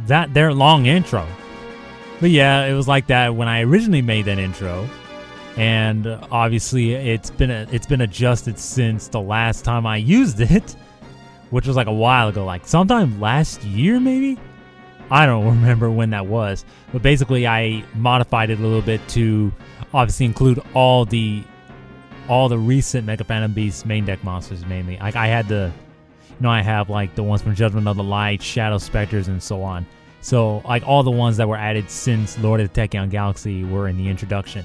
their long intro. But yeah, it was like that when I originally made that intro, and obviously it's been adjusted since the last time I used it, which was like a while ago, like sometime last year maybe. I don't remember when that was, but basically I modified it a little bit to obviously include all the recent Mecha Phantom Beast main deck monsters mainly. Like I had the, I have like the ones from Judgment of the Light, Shadow Specters, and so on. So like all the ones that were added since Lord of the Tachyon Galaxy were in the introduction.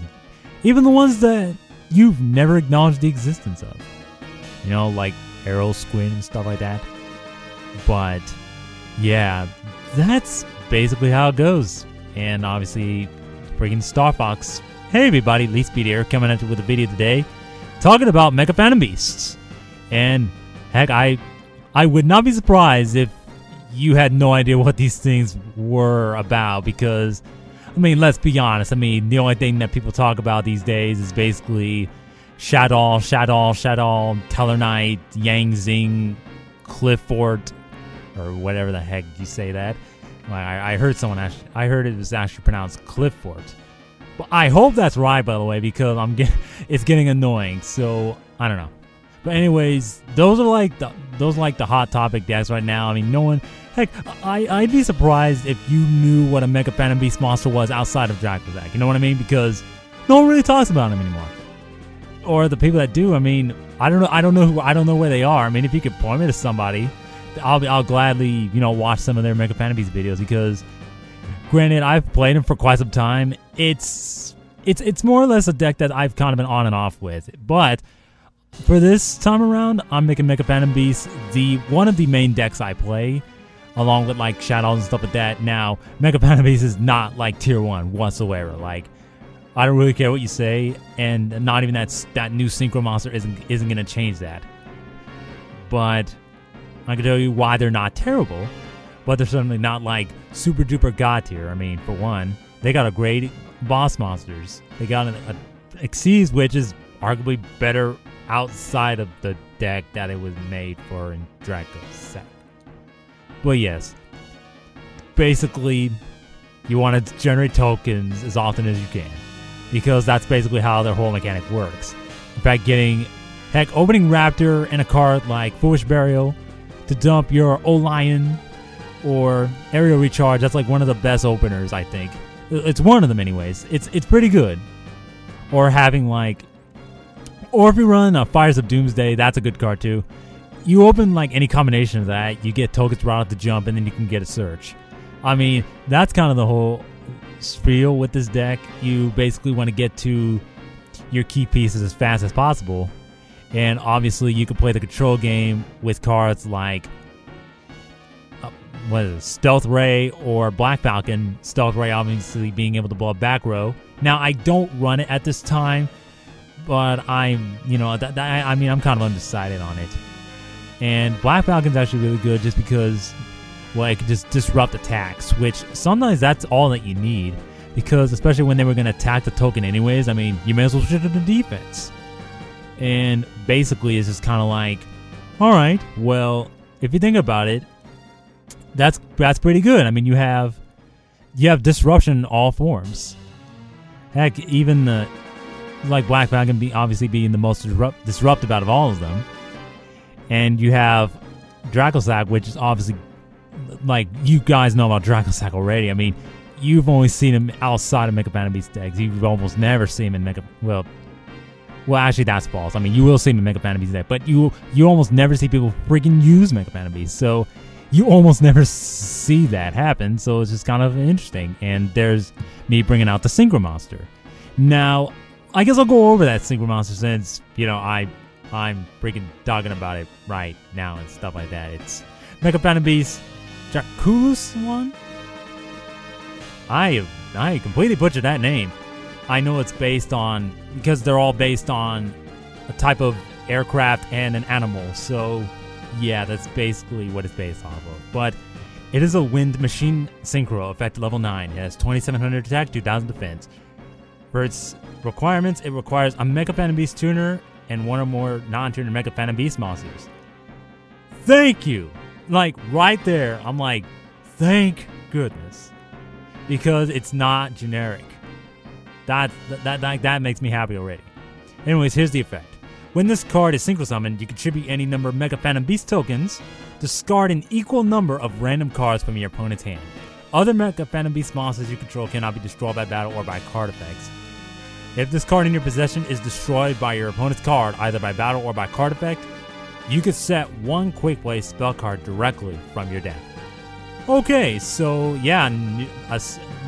Even the ones that you've never acknowledged the existence of. Like Herald, Squid, and stuff like that. But yeah, that's basically how it goes. And obviously, freaking Star Fox. Hey everybody, Lee Speed here, coming at you with a video today, talking about Mecha Phantom Beasts. And heck, I would not be surprised if you had no idea what these things were about, because, I mean, let's be honest. I mean, the only thing that people talk about these days is basically Shadow, Teller Knight, Yang Zing, Clifford, or whatever the heck you say that. I heard I heard it was actually pronounced Clifford. But I hope that's right, by the way, because it's getting annoying. So I don't know. But anyways, those are like the hot topic decks right now. I mean, no one. Heck, I'd be surprised if you knew what a Mecha Phantom Beast monster was outside of Jaculuslan. You know what I mean? Because no one really talks about him anymore. Or the people that do. I mean, I don't know where they are. I mean, if you could point me to somebody, I'll gladly watch some of their Mecha Phantom Beast videos, because granted, I've played him for quite some time. It's more or less a deck that I've kind of been on and off with. But for this time around, I'm making Mecha Phantom Beast one of the main decks I play, along with like Shadows and stuff like that. Now, Mecha Phantom Beast is not like tier 1 whatsoever. Like, I don't really care what you say, and not even that new Synchro Monster isn't going to change that. But I can tell you why they're not terrible, but they're certainly not like super duper god tier. I mean, for one, they got a great boss monsters. They got an Xyz, which is arguably better outside of the deck that it was made for in Jaculuslan. But yes, basically, you want to generate tokens as often as you can, because that's basically how their whole mechanic works. In fact, opening Raptor and a card like Foolish Burial to dump your Olion or Aerial Recharge, that's like one of the best openers, I think. It's one of them anyways. It's pretty good. Or having or if you run Fires of Doomsday, that's a good card too. You open like any combination of that, you get tokens right off the jump, and then you can get a search. I mean, that's kind of the whole spiel with this deck. You basically want to get to your key pieces as fast as possible. And obviously, you can play the control game with cards like Stealth Ray or Black Falcon. Stealth Ray obviously being able to blow up back row. Now, I don't run it at this time, but I'm kind of undecided on it. And Black Falcon's actually really good just because, well, it can just disrupt attacks, which sometimes that's all that you need, because especially when they were going to attack the token anyways, I mean, you may as well switch to the defense. And basically, it's just kind of like, all right, well, if you think about it, that's pretty good. I mean, you have disruption in all forms. Heck, even Black Falcon obviously being the most disruptive out of all of them. And you have Jaculuslan, which is obviously, like, you guys know about Jaculuslan already. I mean, you've only seen him outside of Mecha Phantom Beast decks. You've almost never seen him in Well, actually, that's false. I mean, you will see him in Mecha Phantom Beast deck, but you almost never see people freaking use Mecha Phantom Beast. So you almost never see that happen. So it's just kind of interesting. And there's me bringing out the Synchro Monster. Now, I guess I'll go over that Synchro Monster since, I'm freaking talking about it right now and stuff like that. It's Mecha Phantom Beast Jaculuslan. I completely butchered that name. I know it's based on, because they're all based on a type of aircraft and an animal. So yeah, that's basically what it's based off of. But it is a wind machine synchro, effect level 9. It has 2700 attack, 2000 defense. For its requirements, it requires a Mecha Phantom Beast tuner and one or more non-tuner Mecha Phantom Beast monsters. Thank you! Like, right there, I'm like, thank goodness. Because it's not generic. That makes me happy already. Anyways, here's the effect. When this card is synchro summoned, you contribute any number of Mecha Phantom Beast tokens, discard an equal number of random cards from your opponent's hand. Other Mecha Phantom Beast monsters you control cannot be destroyed by battle or by card effects. If this card in your possession is destroyed by your opponent's card, either by battle or by card effect, you can set one quick play spell card directly from your deck. Okay, so yeah,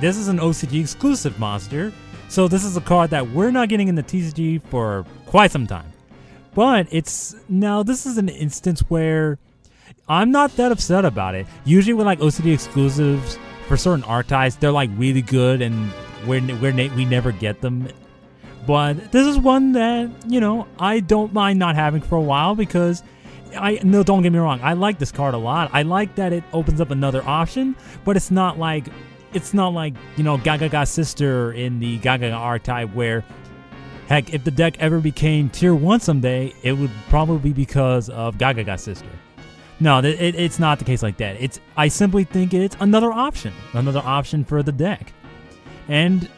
this is an OCG exclusive monster, so this is a card that we're not getting in the TCG for quite some time. But this is an instance where I'm not that upset about it. Usually with like OCG exclusives for certain archetypes, they're like really good and we never get them. But this is one that, you know, I don't mind not having for a while because don't get me wrong, I like this card a lot. I like that it opens up another option, but it's not like, you know, Gaga Sister in the Gaga archetype where, heck, if the deck ever became tier 1 someday, it would probably be because of Gaga Sister. No, it's not the case like that. I simply think it's another option for the deck. And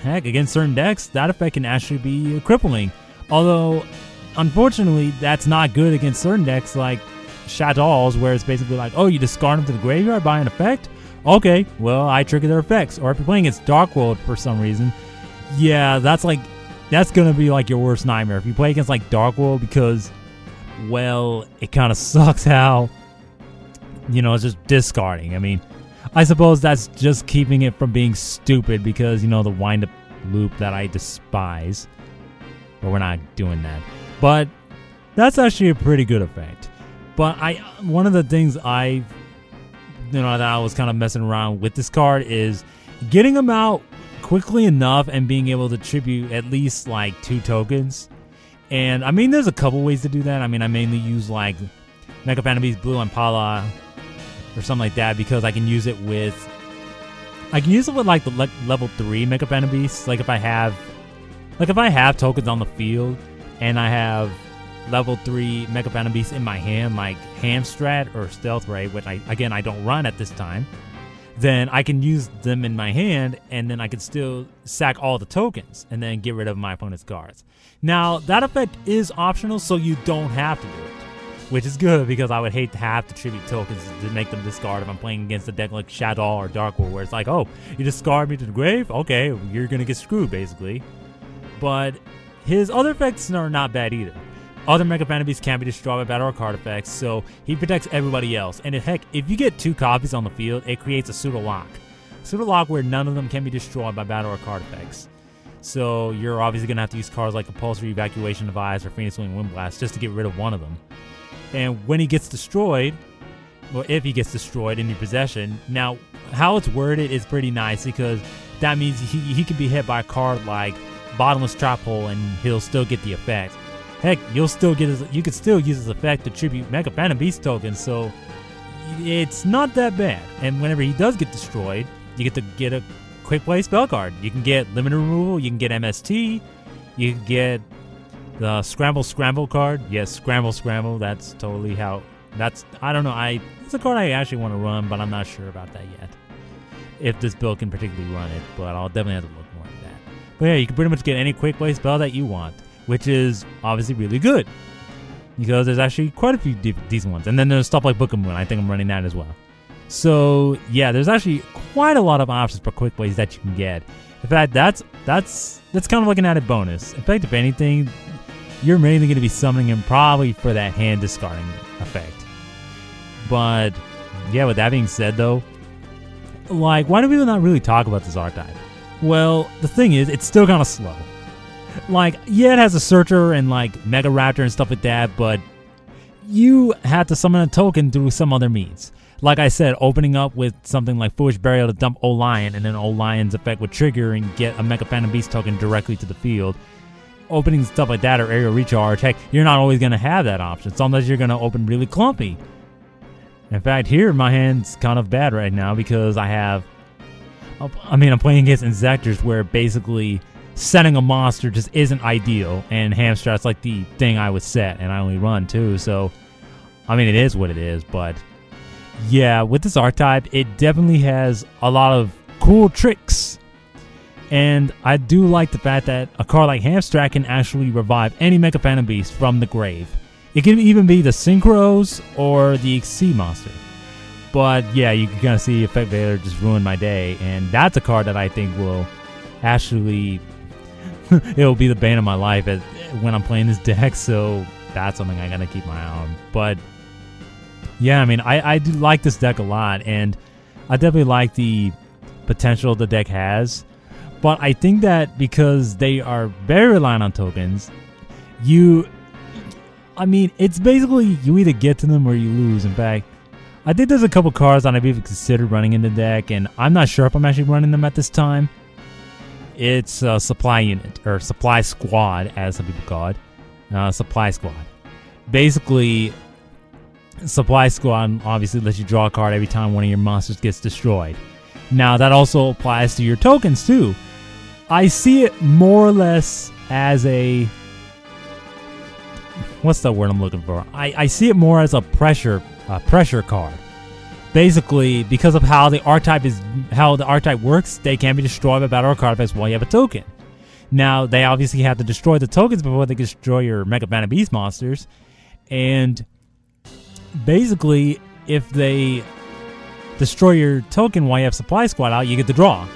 heck, against certain decks, that effect can actually be crippling. Although, unfortunately, that's not good against certain decks like Shaddolls, where it's basically like, oh, you discard them to the graveyard by an effect? Okay, well, I trigger their effects. Or if you're playing against Dark World for some reason, yeah, that's gonna be like your worst nightmare. If you play against like Dark World because, well, it kind of sucks how, you know, it's just discarding. I mean, I suppose that's just keeping it from being stupid because, you know, the wind-up loop that I despise. But we're not doing that. But that's actually a pretty good effect. But one of the things that I was kind of messing around with this card is getting them out quickly enough and being able to tribute at least like 2 tokens. And I mean, there's a couple ways to do that. I mean, I mainly use like Mecha Phantom Beast Blue and Pala or something like that because I can use it with like the level 3 Mecha Phantom Beasts. Like if I have tokens on the field and I have level 3 Mecha Phantom Beasts in my hand, like Hamstrat or Stealth Ray, which I don't run at this time, then I can use them in my hand and then I can still sack all the tokens and then get rid of my opponent's cards. Now, that effect is optional, so you don't have to do it, which is good because I would hate to have to tribute tokens to make them discard if I'm playing against a deck like Shadow or Dark World, where it's like, oh, you discard me to the grave? Okay, you're going to get screwed, basically. But his other effects are not bad either. Other Mecha Phantom Beasts can be destroyed by battle or card effects, so he protects everybody else. And heck, if you get 2 copies on the field, it creates a pseudo-lock. Pseudo-lock where none of them can be destroyed by battle or card effects. So you're obviously going to have to use cards like Compulsory Evacuation Device or Phoenix Wing Wind Blast just to get rid of one of them. And when he gets destroyed, or if he gets destroyed in your possession, now how it's worded is pretty nice because that means he can be hit by a card like Bottomless Trap Hole and he'll still get the effect. Heck, you could still use his effect to tribute Mecha Phantom Beast tokens, so it's not that bad. And whenever he does get destroyed, you get to get a quick play spell card. You can get limited removal, you can get MST, you can get the Scramble card. Yes, Scramble, that's totally how, I don't know, it's a card I actually want to run, but I'm not sure about that yet. If this build can particularly run it, but I'll definitely have to look more at that. But yeah, you can pretty much get any quick play spell that you want, which is obviously really good because there's actually quite a few decent ones. And then there's stuff like Book of Moon. I think I'm running that as well. So yeah, there's actually quite a lot of options for quick plays that you can get. In fact, that's kind of like an added bonus. In fact, if anything, you're mainly going to be summoning him probably for that hand discarding effect. But yeah, with that being said though, like, why do people not really talk about this archetype? Well, the thing is, it's still kind of slow. Like, yeah, it has a Searcher and like Mega Raptor and stuff like that, but you have to summon a token through some other means. Like I said, opening up with something like Foolish Burial to dump O-Lion, and then O-Lion's effect would trigger and get a Mecha Phantom Beast token directly to the field. Opening stuff like that or Aerial Recharge, heck, you're not always going to have that option, so unless you're going to open really clumpy. In fact, here my hand's kind of bad right now because I'm playing against Inzektors where basically setting a monster just isn't ideal, and Hamstrat's like the thing I would set, and I only run 2, so I mean, it is what it is, but Yeah, with this archetype, it definitely has a lot of cool tricks. And I do like the fact that a card like Hamstrat can actually revive any Mecha Phantom Beast from the grave. It can even be the Synchros or the Synchro Monster. But yeah, you can kind of see Effect Vader just ruined my day. And that's a card that I think will actually... it'll be the bane of my life when I'm playing this deck. So that's something I gotta keep my eye on. But yeah, I mean, I do like this deck a lot. And I definitely like the potential the deck has. But I think that because they are very reliant on tokens, I mean, it's basically you either get to them or you lose. In fact, I think there's a couple cards that I've even considered running in the deck, and I'm not sure if I'm actually running them at this time. It's a Supply Unit, or Supply Squad, as some people call it. Supply Squad. Basically, Supply Squad obviously lets you draw a card every time one of your monsters gets destroyed. Now, that also applies to your tokens, too. I see it more or less as a... what's the word I'm looking for? I see it more as a pressure card. Basically, because of how the archetype works, they can be destroyed by battle or card effects while you have a token. Now, they obviously have to destroy the tokens before they can destroy your Mecha Phantom Beast monsters. And basically, if they destroy your token while you have Supply Squad out, you get the draw.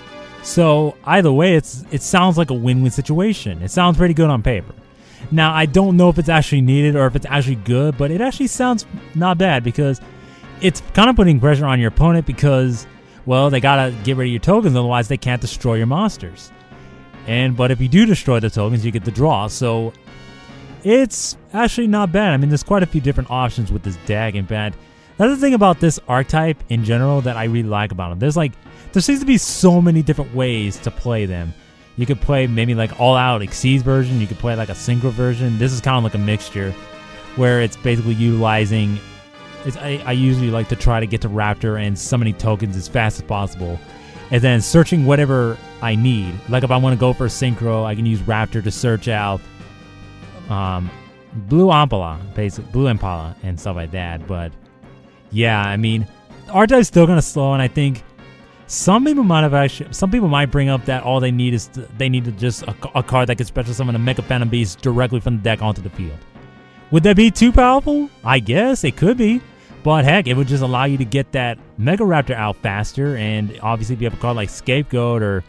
So either way, it sounds like a win-win situation. It sounds pretty good on paper. Now, I don't know if it's actually needed or if it's actually good, but it actually sounds not bad because it's kind of putting pressure on your opponent because, well, they gotta get rid of your tokens, otherwise they can't destroy your monsters. But if you do destroy the tokens, you get the draw. So it's actually not bad. I mean, there's quite a few different options with this deck. In fact, that's the thing about this archetype in general that I really like about it. There seems to be so many different ways to play them. You could play maybe like all-out Xyz version. You could play like a Synchro version. This is kind of like a mixture where it's basically utilizing... I usually like to try to get to Raptor and summoning tokens as fast as possible. And then searching whatever I need. Like if I want to go for a Synchro, I can use Raptor to search out Blue Impala, basically Blue Impala and stuff like that. But yeah, I mean, the archetype's still kind of slow, and I think some people might bring up that all they need is just a card that can special summon a Mecha Phantom Beast directly from the deck onto the field. Would that be too powerful? I guess it could be, but heck, it would just allow you to get that Mega Raptor out faster. And obviously, if you have a card like Scapegoat or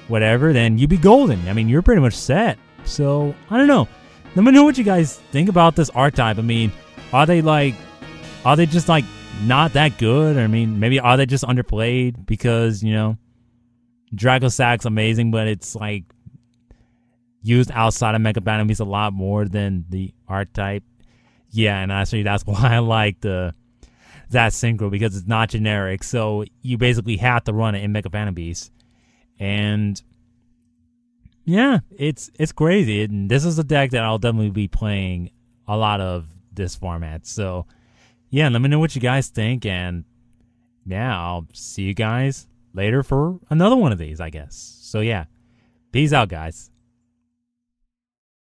whatever, then you'd be golden. I mean, you're pretty much set. So I don't know. Let me know what you guys think about this archetype. I mean, are they just like not that good? I mean, maybe are they just underplayed because, you know, Dracosac's amazing, but it's like used outside of Mecha Phantom Beasts a lot more than the archetype. Yeah, and actually that's why I like that Synchro, because it's not generic. So you basically have to run it in Mecha Phantom Beasts. And yeah, it's crazy. And this is a deck that I'll definitely be playing a lot of this format. So yeah, let me know what you guys think, and yeah, I'll see you guys later for another one of these, I guess. So yeah, peace out, guys.